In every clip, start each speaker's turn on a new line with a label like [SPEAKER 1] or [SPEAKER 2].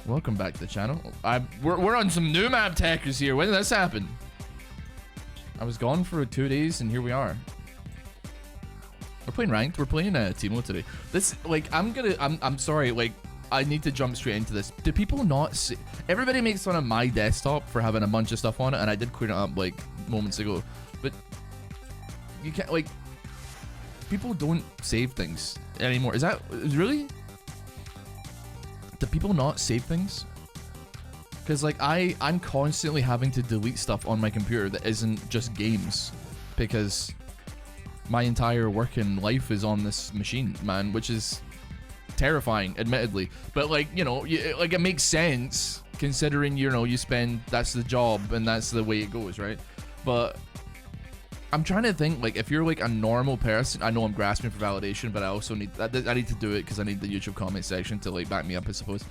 [SPEAKER 1] Welcome back to the channel. We're on some new map techers here. When did this happen? I was gone for 2 days and here we are. We're playing ranked. We're playing Teemo today. This, like, I'm sorry. Like, I need to jump straight into this. Do people not see? Everybody makes fun of my desktop for having a bunch of stuff on it, and I did clear it up like moments ago. But you can't, like, people don't save things anymore. Is that really? Do people not save things? Because like I'm constantly having to delete stuff on my computer that isn't just games, because my entire working life is on this machine, man, which is terrifying, admittedly. But like, you know, like it makes sense considering, you know, you spend, that's the job and that's the way it goes, right? But I'm trying to think, like, if you're like a normal person, I know I'm grasping for validation, but I also need, I need to do it because I need the YouTube comment section to like back me up, I suppose,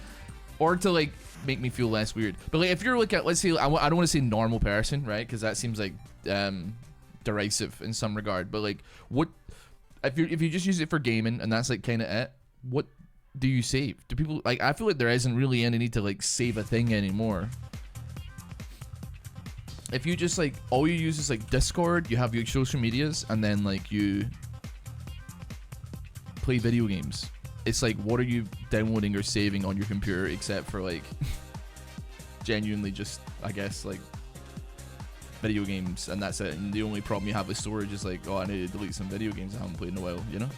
[SPEAKER 1] or to like make me feel less weird. But like, if you're like, let's say, I don't want to say normal person, right? Because that seems like derisive in some regard. But like, what if you just use it for gaming and that's like kind of it? What do you save? Do people like? I feel like there isn't really any need to like save a thing anymore. If you just like, all you use is like Discord, you have your social medias, and then like you play video games. It's like, what are you downloading or saving on your computer except for like genuinely just, I guess, like video games, and that's it. And the only problem you have with storage is like, oh, I need to delete some video games I haven't played in a while, you know?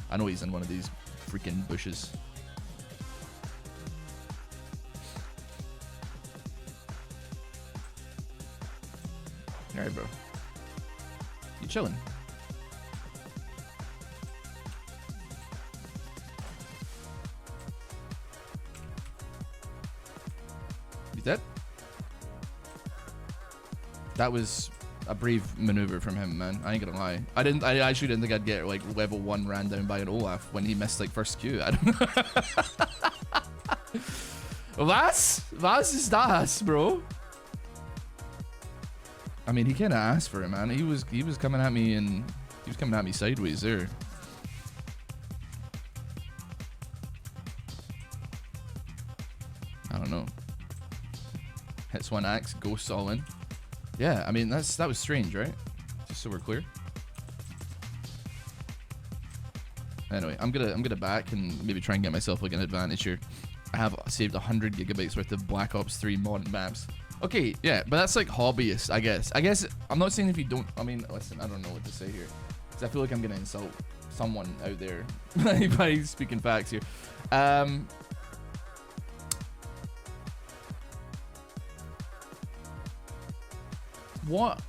[SPEAKER 1] I know he's in one of these freaking bushes. Alright, bro. You chilling? You dead? That was a brave maneuver from him, man. I ain't gonna lie. I actually didn't think I'd get like level 1 ran down by an Olaf when he missed like first Q. I don't Was ist das, bro? I mean, he kind of asked for it, man. He was coming at me, and he was coming at me sideways there. I don't know. Hits one axe, ghosts all in. Yeah, I mean, that was strange, right? Just so we're clear. Anyway, I'm gonna back and maybe try and get myself like an advantage here. I have saved 100 gigabytes worth of Black Ops 3 mod maps. Okay, yeah, but that's like hobbyist, I guess. I'm not saying if you don't, I mean, listen, I don't know what to say here, because I feel like I'm gonna insult someone out there by speaking facts here. What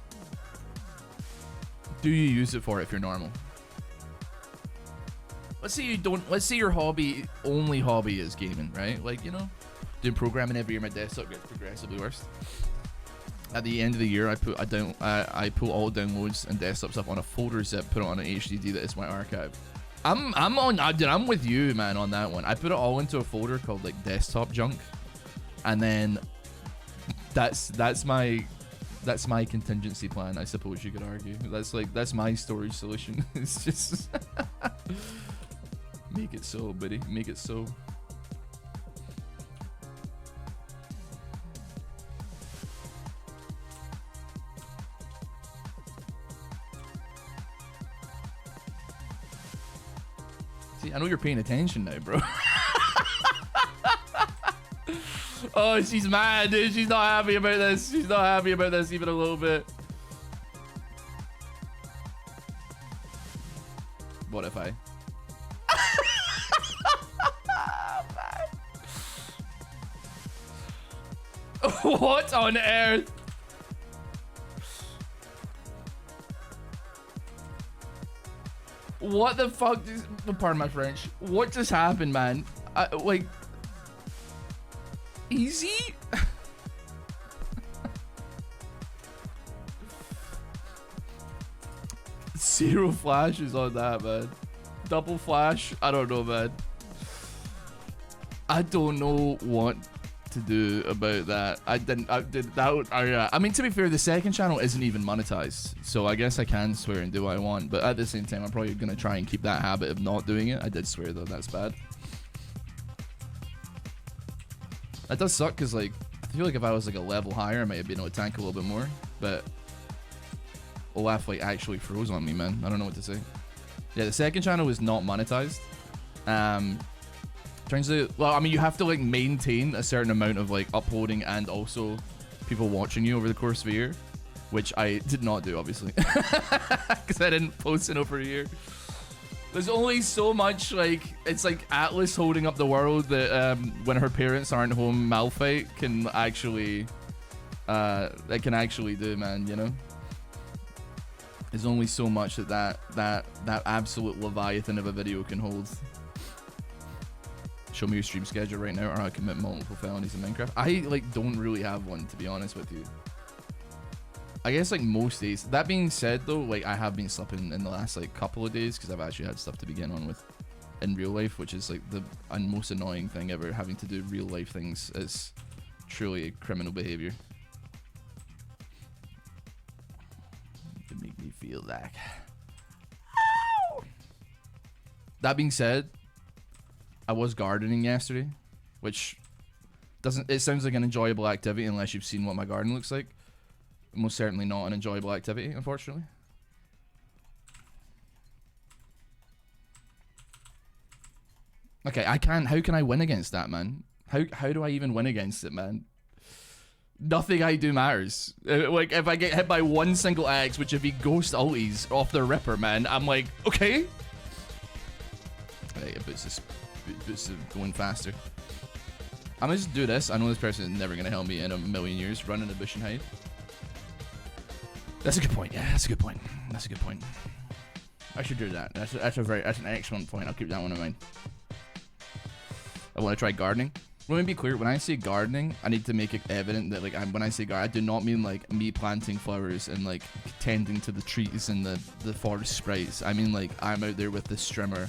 [SPEAKER 1] do you use it for if you're normal? Let's say you don't, let's say your only hobby is gaming, right? Like, you know, doing programming every year, my desktop gets progressively worse. At the end of the year, I put all downloads and desktop stuff on a folder zip, put it on an HDD that is my archive. I'm with you, man, on that one. I put it all into a folder called like desktop junk, and then that's my contingency plan, I suppose you could argue. That's my storage solution. It's just make it so, buddy. Make it so. See, I know you're paying attention now, bro. Oh, she's mad, dude. She's not happy about this. She's not happy about this even a little bit. What if I? What on earth? What the fuck? Pardon my French. What just happened, man? Like, easy? Zero flashes on that, man. Double flash? I don't know, man. I don't know what to do about that. I mean, to be fair, the second channel isn't even monetized, so I guess I can swear and do what I want, but at the same time, I'm probably gonna try and keep that habit of not doing it. I did swear though, that's bad. That does suck because like I feel like if I was like a level higher, I might have been able to tank a little bit more. But Olaf like actually froze on me, man. I don't know what to say. Yeah, the second channel is not monetized. Turns out, well, I mean, you have to like maintain a certain amount of like uploading and also people watching you over the course of a year, which I did not do, obviously, because I didn't post in over a year. There's only so much, like, it's like Atlas holding up the world that when her parents aren't home, Malphite can actually, they can actually do, man, you know? There's only so much that absolute leviathan of a video can hold. Show me your stream schedule right now, or I commit multiple felonies in Minecraft. I, like, don't really have one, to be honest with you. I guess like most days. That being said though, like I have been sleeping in the last like couple of days because I've actually had stuff to begin on with in real life, which is like the most annoying thing ever. Having to do real life things is truly criminal behavior. To make me feel like. Ow! That being said, I was gardening yesterday, which doesn't. It sounds like an enjoyable activity unless you've seen what my garden looks like. Most certainly not an enjoyable activity, unfortunately. Okay, I can't. How can I win against that, man? How do I even win against it, man? Nothing I do matters. Like, if I get hit by one single axe, which if he ghost ulties off the ripper, man, I'm like, okay. Hey, it boots this going faster. I'm gonna just do this. I know this person is never gonna help me in a million years. Run in a bush and hide. That's a good point. Yeah, that's a good point. That's a good point. I should do that. That's an excellent point. I'll keep that one in mind. I want to try gardening. Let me be clear. When I say gardening, I need to make it evident that like when I say garden, I do not mean like me planting flowers and like tending to the trees and the forest sprites. I mean like I'm out there with the strimmer,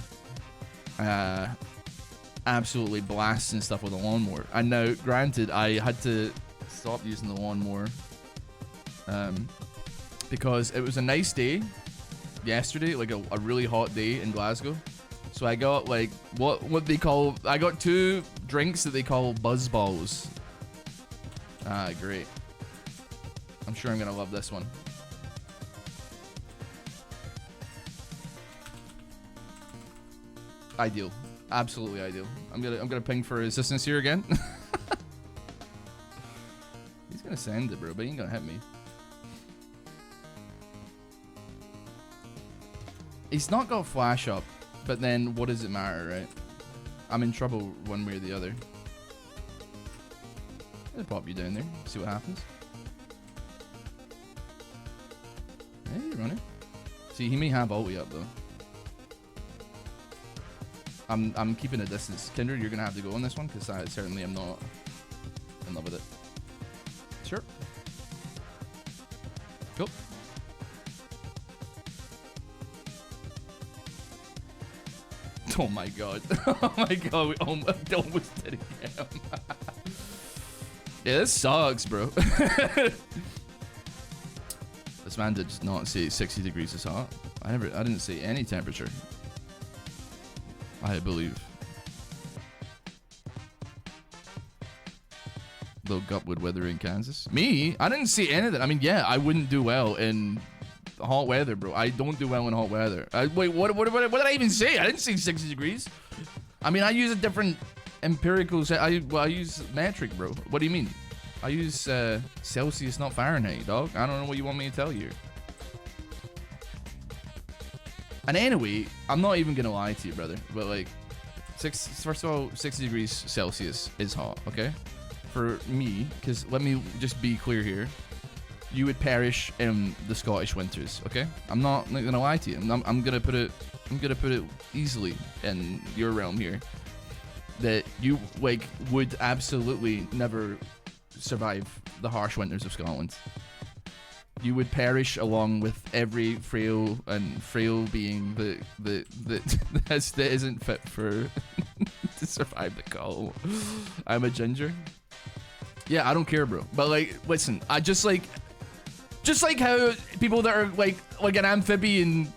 [SPEAKER 1] absolutely blasting stuff with a lawnmower. And now, granted, I had to stop using the lawnmower. Because it was a nice day yesterday, like a really hot day in Glasgow. So I got like what they call, I got 2 drinks that they call buzz balls. Ah, great. I'm sure I'm gonna love this one. Ideal, absolutely ideal. I'm gonna ping for assistance here again. He's gonna send it, bro, but he ain't gonna hit me. He's not got flash up, but then what does it matter, right? I'm in trouble one way or the other. I'll pop you down there, see what happens. Hey, you're running. See, he may have ulti up though. I'm keeping a distance. Kindred, you're gonna have to go on this one because I certainly am not in love with it. Sure. Cool. Oh my god. Oh my god, we almost did it again. Yeah, this sucks, bro. This man did not say 60 degrees is hot. I didn't say any temperature. I believe. Low Gutwood weather in Kansas. Me? I didn't see any of that. I mean, yeah, I wouldn't do well in hot weather, bro. I don't do well in hot weather. Wait, what did I even say? I didn't say 60 degrees. I mean, I use a different empirical set. I use metric, bro. What do you mean? I use Celsius, not Fahrenheit, dog. I don't know what you want me to tell you. And anyway, I'm not even gonna lie to you, brother. But like, first of all, 60 degrees Celsius is hot, okay? For me, because let me just be clear here. You would perish in the Scottish winters, okay? I'm not gonna lie to you. I'm gonna put it easily in your realm here. That you like would absolutely never survive the harsh winters of Scotland. You would perish along with every frail being that isn't fit for to survive the cold. I'm a ginger. Yeah, I don't care, bro. But like, listen, I just like how people that are like an amphibian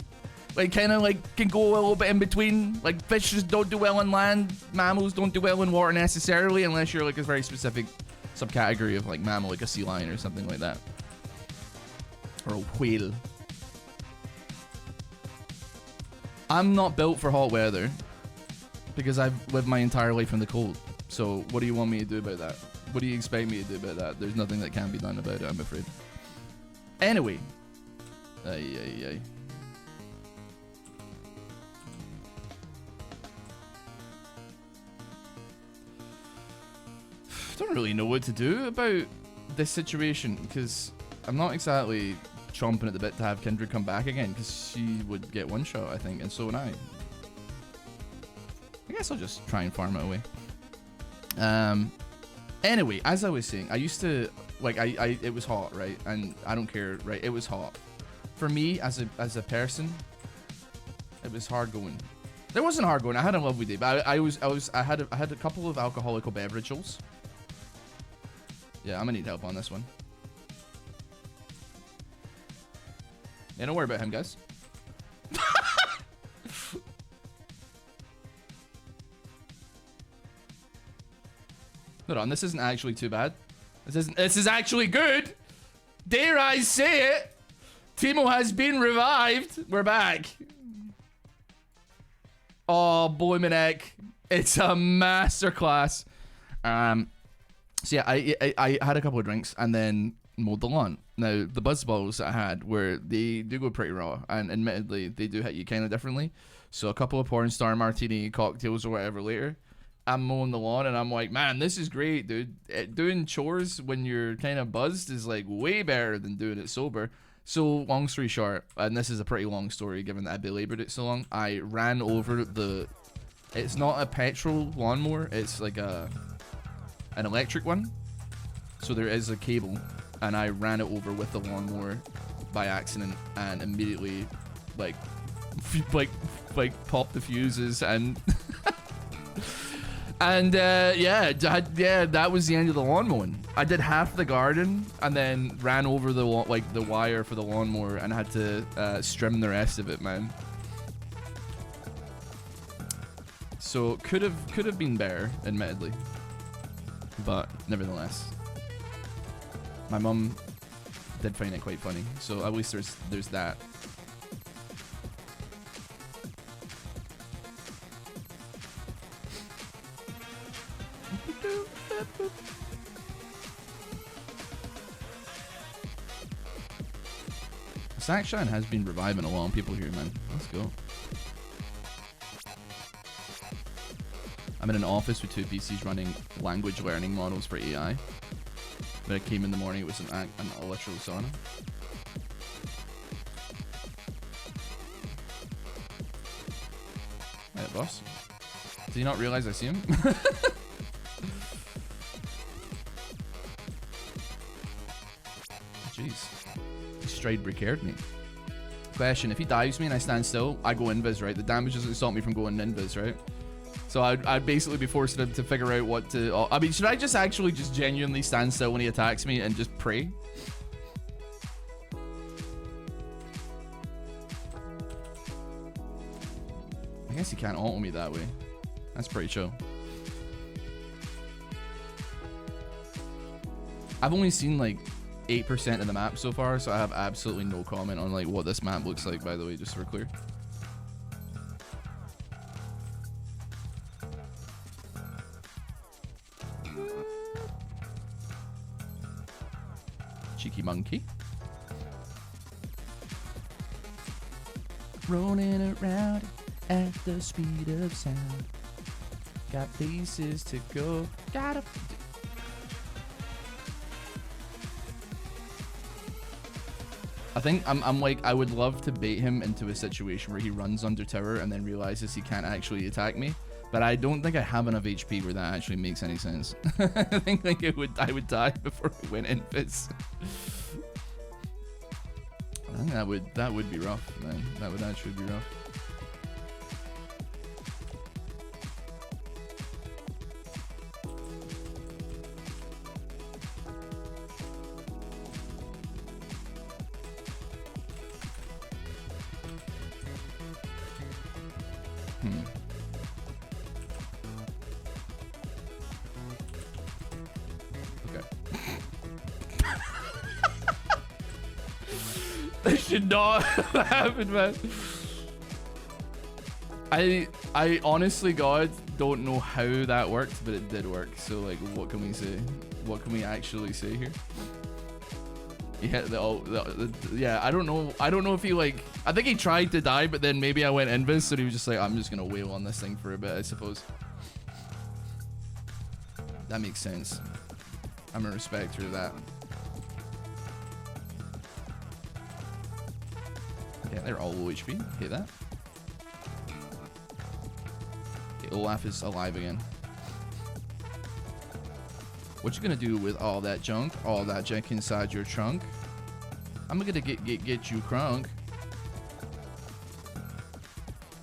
[SPEAKER 1] Like, kind of like can go a little bit in between. Like, fish just don't do well on land. Mammals don't do well in water necessarily, unless you're like a very specific subcategory of like mammal, like a sea lion or something like that. Or a whale. I'm not built for hot weather because I've lived my entire life in the cold. So what do you want me to do about that? What do you expect me to do about that? There's nothing that can be done about it, I'm afraid. Anyway. Ay. I don't really know what to do about this situation because I'm not exactly chomping at the bit to have Kindred come back again because she would get one shot, I think, and so would I. I guess I'll just try and farm it away. Anyway, as I was saying, I used to like it was hot, right? And I don't care, right? It was hot. For me as a person, it was hard going. There wasn't hard going. I had a lovely day, but I had a couple of alcoholic beverages. Yeah, I'm gonna need help on this one. Yeah, don't worry about him, guys. Hold on, this isn't actually too bad. This is actually good. Dare I say it? Teemo has been revived. We're back. Oh, Blooming it's a masterclass. So yeah, I had a couple of drinks and then mowed the lawn. Now the buzz balls that I had they do go pretty raw, and admittedly they do hit you kind of differently. So a couple of porn star martini cocktails or whatever later, I'm mowing the lawn and I'm like, man, this is great, dude. Doing chores when you're kind of buzzed is like way better than doing it sober. So long story short, and this is a pretty long story given that I belabored it so long, I ran over it's not a petrol lawnmower, it's like an electric one. So there is a cable, and I ran it over with the lawnmower by accident and immediately like popped the fuses and and yeah, that was the end of the lawn mowing. I did half the garden and then ran over the wire for the lawnmower and had to strim the rest of it, man. So could have been better, admittedly, but nevertheless, my mum did find it quite funny. So at least there's that. Sackshine has been reviving a lot of people here, man. Let's go. I'm in an office with 2 PCs running language learning models for AI. When I came in the morning, it was a literal sauna. Hey, boss. Did you not realize I see him? Jeez. He straight brickaired me. Question, if he dives me and I stand still, I go invis, right? The damage doesn't stop me from going invis, right? So I'd basically be forcing him to figure out what to... I mean, should I just actually just genuinely stand still when he attacks me and just pray? I guess he can't auto me that way. That's pretty chill. I've only seen like 8% of the map so far, so I have absolutely no comment on like what this map looks like, by the way, just so we're clear. Cheeky monkey. Rolling around at the speed of sound. Got places to go. Gotta... I think I'm like, I would love to bait him into a situation where he runs under tower and then realizes he can't actually attack me. But I don't think I have enough HP where that actually makes any sense. I think like I would die before we went in fits. I think that would be rough, man. That would actually be rough. That should not happen, man. I honestly, God, don't know how that worked, but it did work. So like, what can we say? What can we actually say here? He hit yeah, I don't know if he like, I think he tried to die, but then maybe I went invis, so he was just like, I'm just gonna wail on this thing for a bit, I suppose. That makes sense. I'm a respecter of that. Yeah, they're all low HP. Hit that. Okay, Olaf is alive again. What you gonna do with all that junk? All that junk inside your trunk? I'm gonna get you crunk.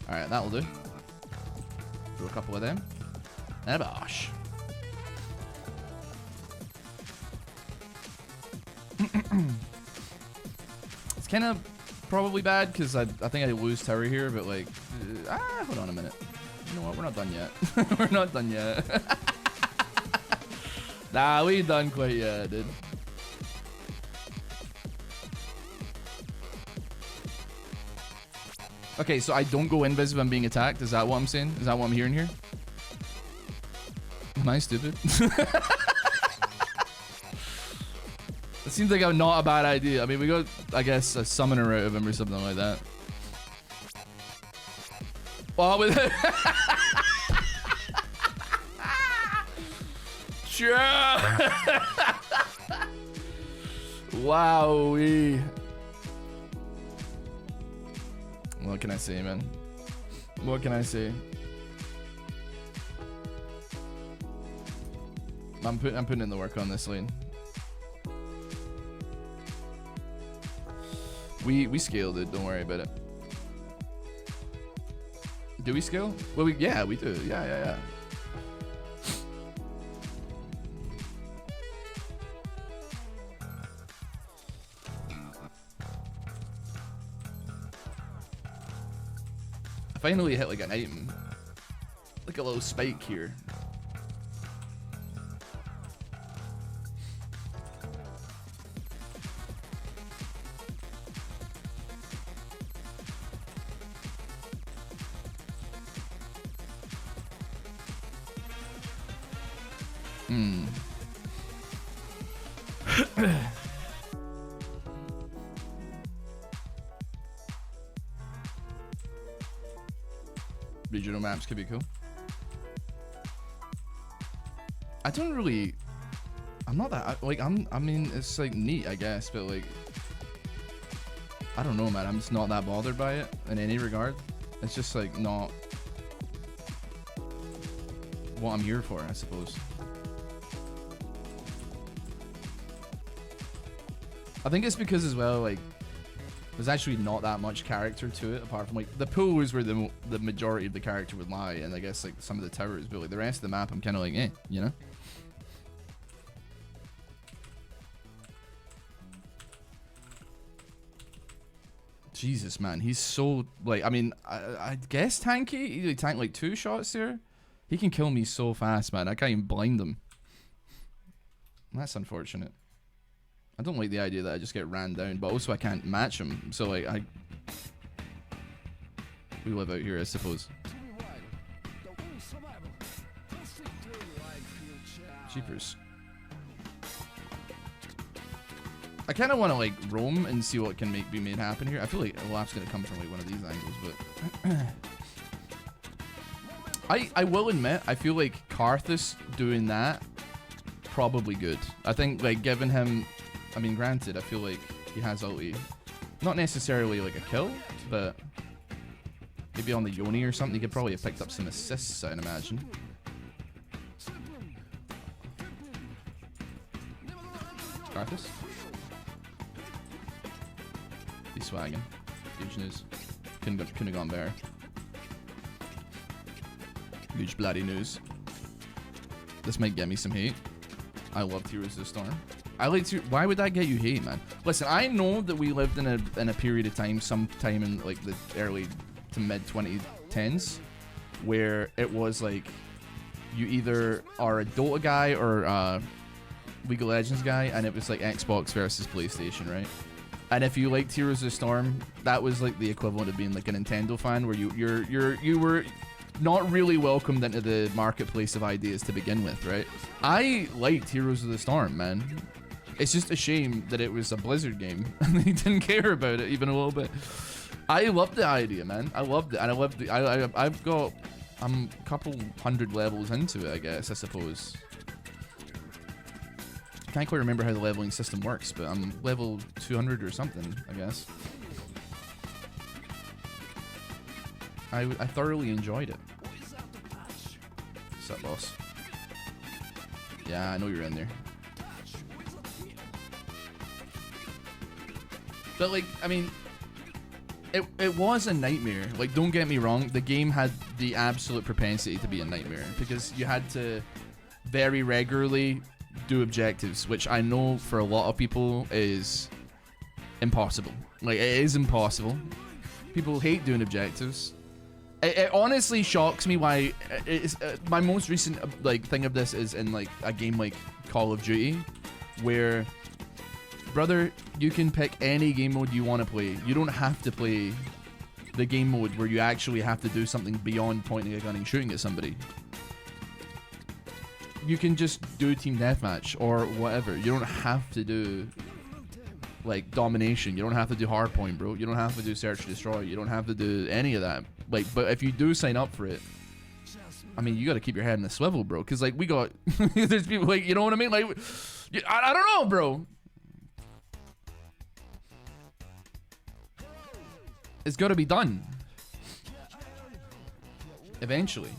[SPEAKER 1] Alright, that'll do. Do a couple of them. And a bosh. It's kind of probably bad because I think I lose tower here, but like, hold on a minute. You know what? We're not done yet. We're not done yet. Nah, we ain't done quite yet, dude. Okay, so I don't go invis if I'm being attacked. Is that what I'm saying? Is that what I'm hearing here? Am I stupid? It seems like not a bad idea. I mean, we got, I guess, a summoner out of him or something like that. Well, with it. Wowee. What can I say, man? What can I say? I'm putting in the work on this lane. We scaled it, don't worry about it. Do we scale? Well, yeah, we do. Yeah. I finally hit like an item. Like a little spike here. Regional maps could be cool. I don't really, I'm not that, like, I mean, it's like neat, I guess, but like, I don't know, man. I'm just not that bothered by it in any regard. It's just like not what I'm here for, I suppose. I think it's because as well, like, there's actually not that much character to it, apart from like the pool is where the majority of the character would lie, and I guess like some of the towers, but like the rest of the map, I'm kind of like, you know. Jesus, man, he's so like, I mean, I guess tanky. He tanked like 2 shots there. He can kill me so fast, man. I can't even blind him. That's unfortunate. I don't like the idea that I just get ran down, but also I can't match him. So like, we live out here, I suppose. Jeepers. I kind of want to like roam and see what can be made happen here. I feel like Olaf's gonna come from like one of these angles, but I will admit, I feel like Karthus doing that probably good. I think like giving him, I mean, granted, I feel like he has ulti. Not necessarily like a kill, but maybe on the Yoni or something, he could probably have picked up some assists, I'd imagine. Karthus. He's swagging. Huge news. Couldn't have gone better. Huge bloody news. This might get me some hate. I love Heroes of the Storm. I like to. Why would that get you hate, man? Listen, I know that we lived in a period of time, sometime in like the early to mid 2010s, where it was like you either are a Dota guy or a League of Legends guy, and it was like Xbox versus PlayStation, right? And if you liked Heroes of the Storm, that was like the equivalent of being like a Nintendo fan, where you were not really welcomed into the marketplace of ideas to begin with, right? I liked Heroes of the Storm, man. It's just a shame that it was a Blizzard game and they didn't care about it even a little bit. I loved the idea, man. I loved it, and I loved the. I'm a couple hundred levels into it, I guess. I suppose. I can't quite remember how the leveling system works, but I'm level 200 or something, I guess. I thoroughly enjoyed it. What's up, boss? Yeah, I know you're in there. But like, I mean, it was a nightmare. Like, don't get me wrong, the game had the absolute propensity to be a nightmare because you had to very regularly do objectives, which I know for a lot of people is impossible. Like, it is impossible. People hate doing objectives. It honestly shocks me why it's my most recent like thing of this is in like a game like Call of Duty, where, brother, you can pick any game mode you want to play. You don't have to play the game mode where you actually have to do something beyond pointing a gun and shooting at somebody. You can just do team deathmatch or whatever. You don't have to do like domination. You don't have to do hardpoint, bro. You don't have to do search and destroy. You don't have to do any of that. Like, but if you do sign up for it, I mean, you got to keep your head in the swivel, bro. Because like we got, there's people like, you know what I mean? Like, I don't know, bro. It's got to be done eventually.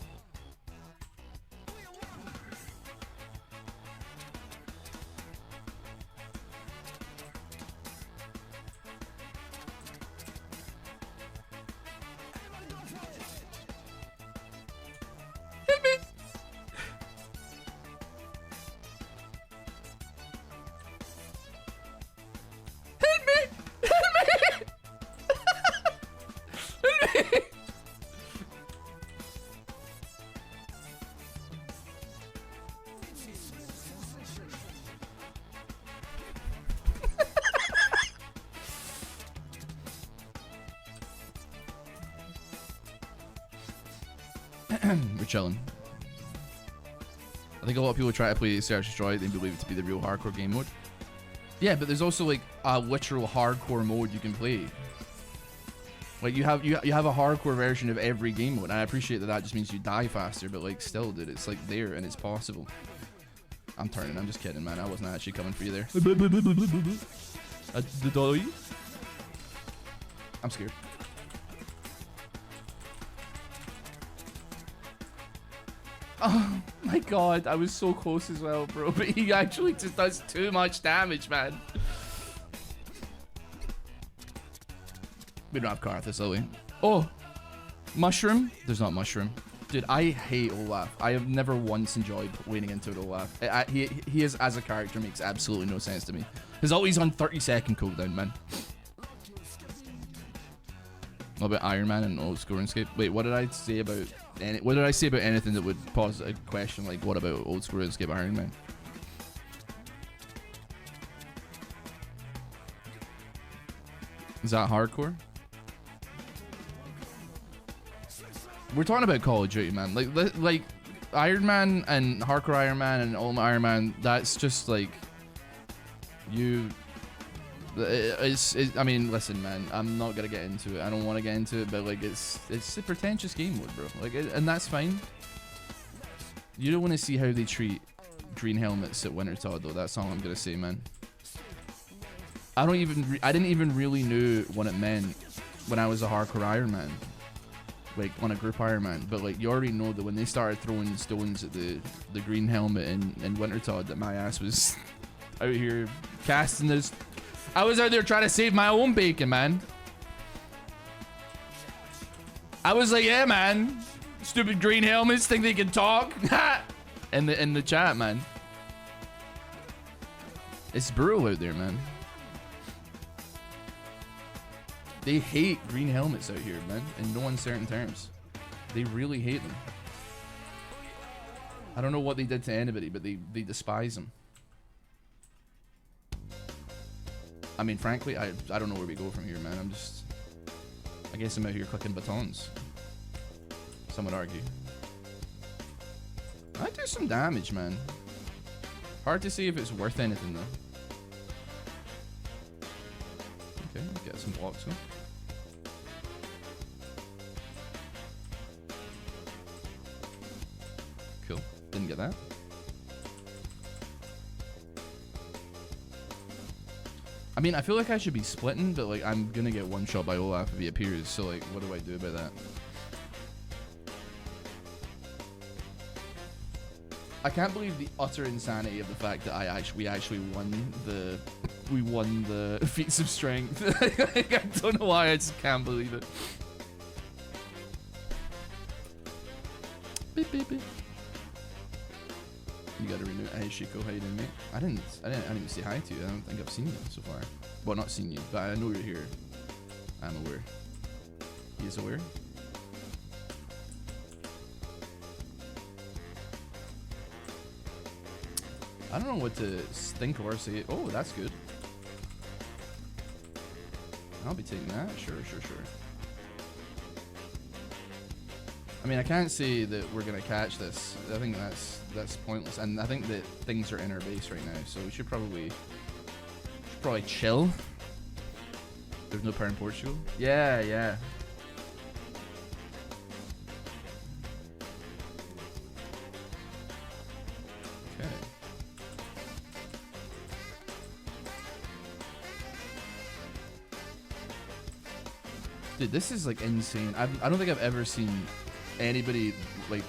[SPEAKER 1] We're chilling. I think a lot of people try to play Search Destroy, they believe it to be the real hardcore game mode. Yeah, but there's also like a literal hardcore mode you can play. Like you have a hardcore version of every game mode, and I appreciate that that just means you die faster, but like still, dude, it's like there and it's possible. I'm turning. I'm just kidding, man. I wasn't actually coming for you there. I'm scared. Oh my god, I was so close as well, bro. But he actually just does too much damage, man. We don't have Karthus, do we? Oh, Mushroom? There's not Mushroom. Dude, I hate Olaf. I have never once enjoyed wading into Olaf. He is, as a character, makes absolutely no sense to me. His always on 30-second cooldown, man. What about Iron Man and Old School RuneScape? Wait, what did I say about anything that would pose a question like, what about Old School RuneScape Iron Man? Is that hardcore? We're talking about Call of Duty, man. Like Iron Man and Hardcore Iron Man and Ultimate Iron Man, that's just like you. I mean, listen, man. I'm not gonna get into it. I don't want to get into it, but like, it's a pretentious game mode, bro. Like, and that's fine. You don't want to see how they treat green helmets at Wintertodt, though. That's all I'm gonna say, man. I didn't even really know what it meant when I was a Hardcore Iron Man, like on a group Iron Man. But like, you already know that when they started throwing stones at the green helmet in Wintertodt, that my ass was out here casting this. I was out there trying to save my own bacon, man. I was like, yeah, man. Stupid green helmets think they can talk. in the chat, man. It's brutal out there, man. They hate green helmets out here, man. In no uncertain terms. They really hate them. I don't know what they did to anybody, but they despise them. I mean, frankly, I don't know where we go from here, man. I guess I'm out here clicking batons. Some would argue. I do some damage, man. Hard to see if it's worth anything, though. Okay, get some blocks, huh? Cool. Didn't get that. I mean, I feel like I should be splitting, but like I'm gonna get one shot by Olaf if he appears. So like, what do I do about that? I can't believe the utter insanity of the fact that we actually won the feats of strength. I don't know why, I just can't believe it. Beep, beep, beep. You gotta renew. Hey Shiko, how you doing, mate? I didn't even say hi to you. I don't think I've seen you so far. Well, not seen you, but I know you're here. I'm aware. He is aware. I don't know what to think or say. Oh, that's good. I'll be taking that. Sure. I mean, I can't say that we're gonna catch this. I think that's pointless, and I think that things are in our base right now, so we should probably chill. There's no power in Portugal. Yeah. Okay. Dude, this is like insane. I don't think I've ever seen anybody like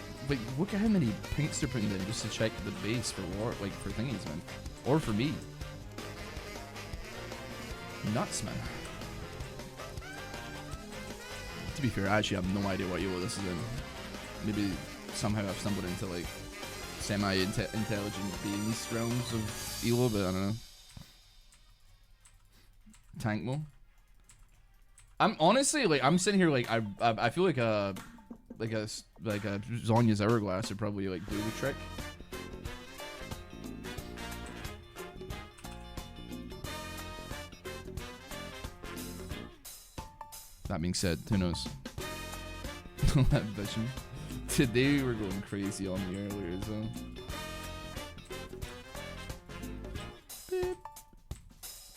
[SPEAKER 1] look at how many pinks they're putting in just to check the base for war, like for thingies, man, or for me. Nuts, man. To be fair, I actually have no idea what ELO this is in. Maybe somehow I've stumbled into like semi-intelligent beings realms of ELO, but I don't know. Tank mode. I'm honestly like I'm sitting here like I feel like a Zhonya's hourglass would probably like do the trick. That being said, who knows? That vision. Today we're going crazy on me earlier as well. Beep.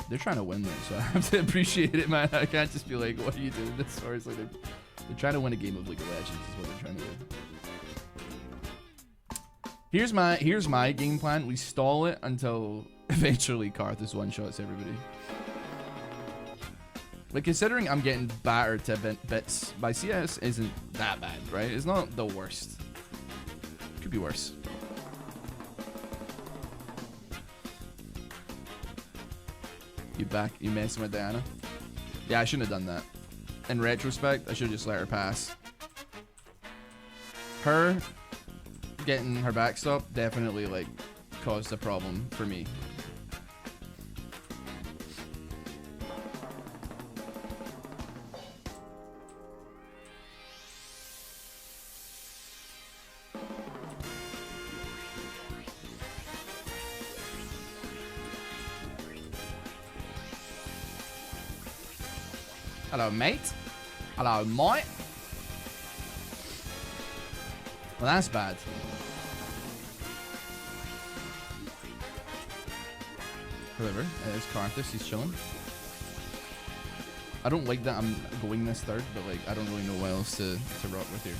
[SPEAKER 1] They're trying to win this, so I have to appreciate it, man. I can't just be like, what are you doing this for? It's like they're trying to win a game of League of Legends is what they're trying to do. Here's my game plan. We stall it until eventually Karthus one-shots everybody. Like, considering I'm getting battered to bits, my CS isn't that bad, right? It's not the worst. Could be worse. You messing with Diana? Yeah, I shouldn't have done that. In retrospect, I should have just let her pass. Her getting her backstop definitely like caused a problem for me. Hello, mate. Hello, mate. Well, that's bad. However, it's Karthus. He's chilling. I don't like that I'm going this third, but like I don't really know what else to rock with here.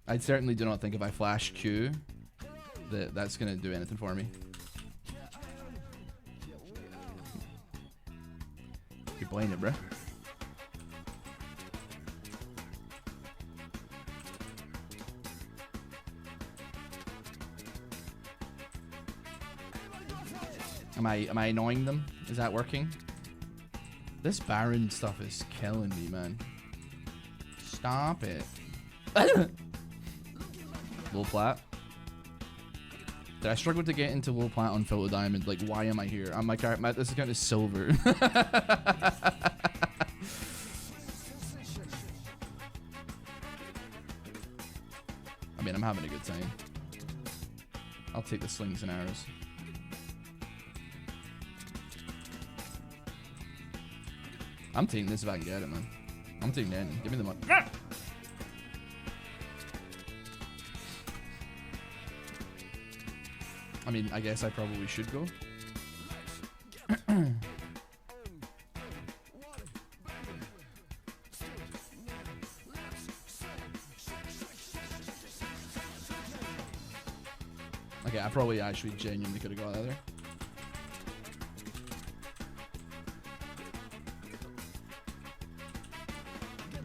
[SPEAKER 1] I certainly do not think if I flash Q that's gonna do anything for me. You're playing it, bruh. Am I annoying them? Is that working? This Baron stuff is killing me, man. Stop it. Low plat. Did I struggle to get into low plat on Filter Diamond? Like, why am I here? I'm like, this account is silver. mean, I'm having a good time. I'll take the slings and arrows. I'm taking this if I can get it, man. I'm taking it. Give me the money. I mean, I guess I probably should go. Okay, I probably actually genuinely could have got that there.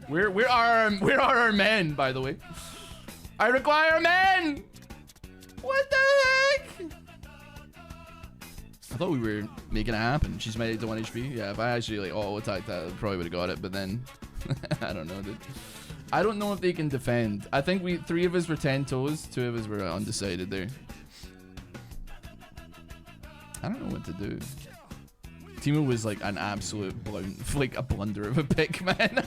[SPEAKER 1] Where are our men, by the way? I require men! What the heck? I thought we were making it happen. She's made it to 1 HP. Yeah, if I actually like auto-attacked that, I probably would have got it, but then I don't know, dude. I don't know if they can defend. I think 3 of us were 10 toes, 2 of us were undecided there. I don't know what to do. Teemo was like an absolute like a blunder of a pick, man.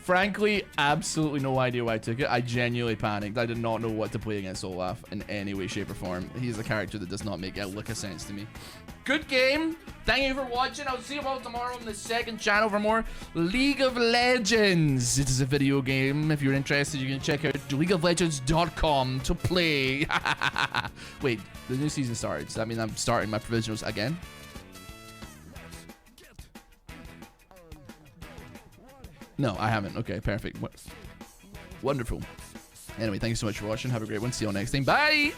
[SPEAKER 1] Frankly, absolutely no idea why I took it. I genuinely panicked. I did not know what to play against Olaf in any way, shape, or form. He's a character that does not make a lick of sense to me. Good game. Thank you for watching. I'll see you all tomorrow on the second channel for more League of Legends. It is a video game. If you're interested, you can check out leagueoflegends.com to play. Wait, the new season started. Does that mean I'm starting my provisionals again? No, I haven't. Okay, perfect. Wonderful. Anyway, thank you so much for watching. Have a great one. See you all next time. Bye!